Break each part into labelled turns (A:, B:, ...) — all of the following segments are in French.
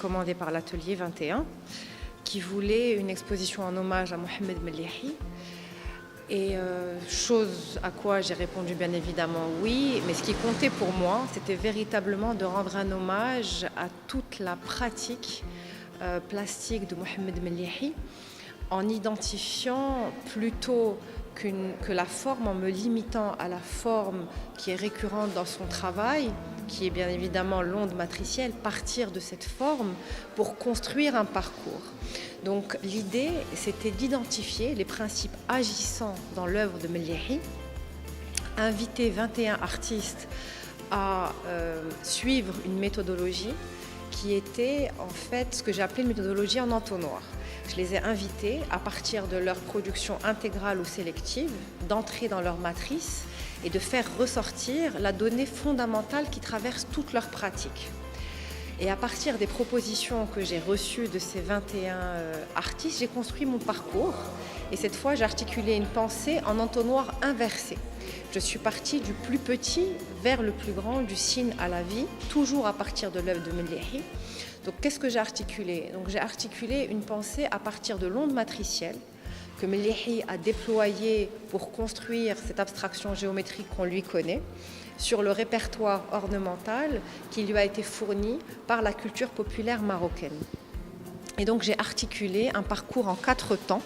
A: commandée par l'atelier 21 qui voulait une exposition en hommage à Mohamed Melihi. Et chose à quoi j'ai répondu bien évidemment oui, mais ce qui comptait pour moi, c'était véritablement de rendre un hommage à toute la pratique plastique de Mohamed Melihi en identifiant plutôt que la forme, en me limitant à la forme qui est récurrente dans son travail, qui est bien évidemment l'onde matricielle, partir de cette forme pour construire un parcours. Donc l'idée, c'était d'identifier les principes agissants dans l'œuvre de Melihi, inviter 21 artistes à suivre une méthodologie qui était en fait ce que j'ai appelé une méthodologie en entonnoir. Je les ai invités, à partir de leur production intégrale ou sélective, d'entrer dans leur matrice et de faire ressortir la donnée fondamentale qui traverse toute leur pratique. Et à partir des propositions que j'ai reçues de ces 21 artistes, j'ai construit mon parcours. Et cette fois, j'ai articulé une pensée en entonnoir inversé. Je suis partie du plus petit vers le plus grand, du signe à la vie, toujours à partir de l'œuvre de Melihi. Donc, qu'est-ce que j'ai articulé? Donc, j'ai articulé une pensée à partir de l'onde matricielle que Melihi a déployée pour construire cette abstraction géométrique qu'on lui connaît, sur le répertoire ornemental qui lui a été fourni par la culture populaire marocaine. Et donc j'ai articulé un parcours en 4 temps,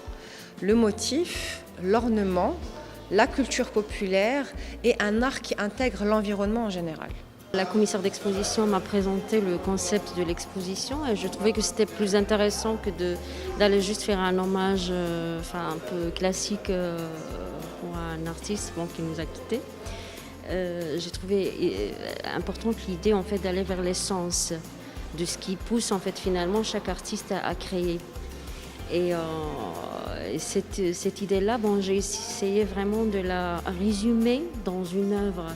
A: le motif, l'ornement, la culture populaire et un art qui intègre l'environnement en général.
B: La commissaire d'exposition m'a présenté le concept de l'exposition et je trouvais que c'était plus intéressant que d'aller juste faire un hommage un peu classique pour un artiste qui nous a quittés. J'ai trouvé importante l'idée en fait d'aller vers l'essence de ce qui pousse en fait finalement chaque artiste à créer. Et cette idée-là, j'ai essayé vraiment de la résumer dans une œuvre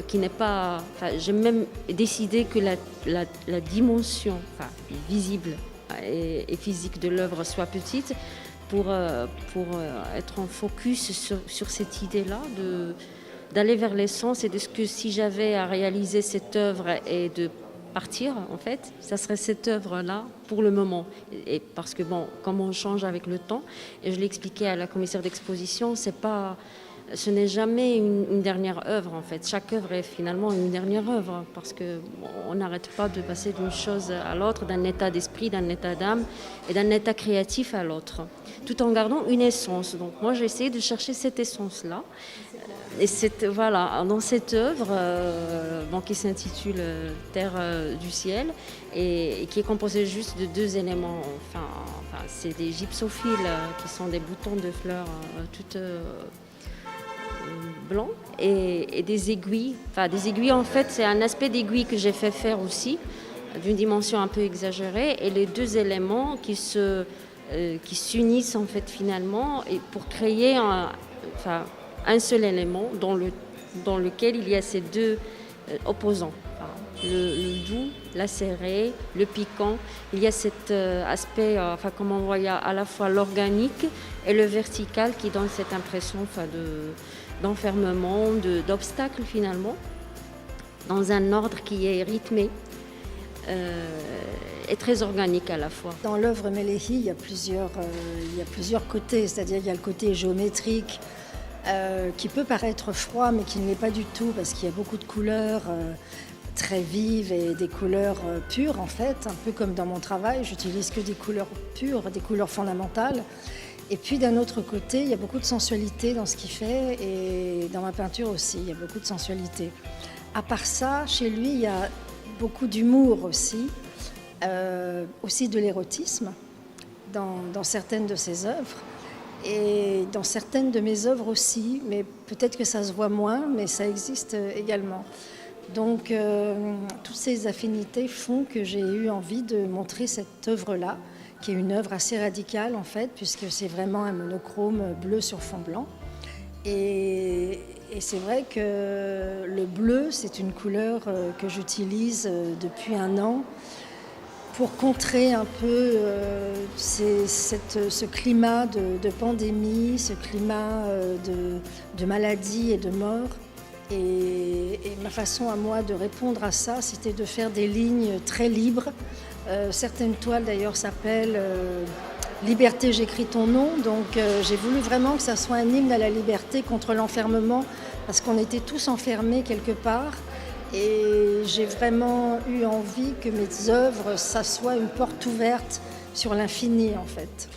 B: qui n'est pas. J'ai même décidé que la dimension visible et physique de l'œuvre soit petite pour être en focus sur cette idée-là d'aller vers l'essence et de ce que si j'avais à réaliser cette œuvre et de partir, en fait, ça serait cette œuvre-là pour le moment. Et parce que, comme on change avec le temps, et je l'ai expliqué à la commissaire d'exposition, ce n'est jamais une dernière œuvre, en fait. Chaque œuvre est finalement une dernière œuvre, parce qu'on n'arrête pas de passer d'une chose à l'autre, d'un état d'esprit, d'un état d'âme et d'un état créatif à l'autre, tout en gardant une essence. Donc moi, j'ai essayé de chercher cette essence-là. Et dans cette œuvre qui s'intitule Terre du ciel et qui est composée juste de 2 éléments. C'est des gypsophiles qui sont des boutons de fleurs toutes blancs et des aiguilles. Des aiguilles, en fait, c'est un aspect d'aiguille que j'ai fait faire aussi, d'une dimension un peu exagérée. Et les 2 éléments qui s'unissent en fait finalement et pour créer un seul élément dans lequel il y a ces 2 opposants. Le doux, l'acéré, le piquant. Il y a cet aspect, comme on voit, il y a à la fois l'organique et le vertical qui donne cette impression d'enfermement, d'obstacle finalement, dans un ordre qui est rythmé et très organique à la fois.
C: Dans l'œuvre Melihi, il y a plusieurs côtés, c'est-à-dire il y a le côté géométrique, qui peut paraître froid mais qui ne l'est pas du tout parce qu'il y a beaucoup de couleurs très vives et des couleurs pures en fait, un peu comme dans mon travail, j'utilise que des couleurs pures, des couleurs fondamentales. Et puis d'un autre côté, il y a beaucoup de sensualité dans ce qu'il fait et dans ma peinture aussi, il y a beaucoup de sensualité. À part ça, chez lui, il y a beaucoup d'humour aussi de l'érotisme dans certaines de ses œuvres. Et dans certaines de mes œuvres aussi, mais peut-être que ça se voit moins, mais ça existe également. Donc, toutes ces affinités font que j'ai eu envie de montrer cette œuvre-là, qui est une œuvre assez radicale en fait, puisque c'est vraiment un monochrome bleu sur fond blanc. Et c'est vrai que le bleu, c'est une couleur que j'utilise depuis 1 an, pour contrer un peu ce climat de pandémie, ce climat de maladie et de mort. Et ma façon à moi de répondre à ça, c'était de faire des lignes très libres, Certaines toiles d'ailleurs s'appellent Liberté, j'écris ton nom. Donc j'ai voulu vraiment que ça soit un hymne à la liberté contre l'enfermement, parce qu'on était tous enfermés quelque part. Et j'ai vraiment eu envie que mes œuvres, ça soit une porte ouverte sur l'infini en fait.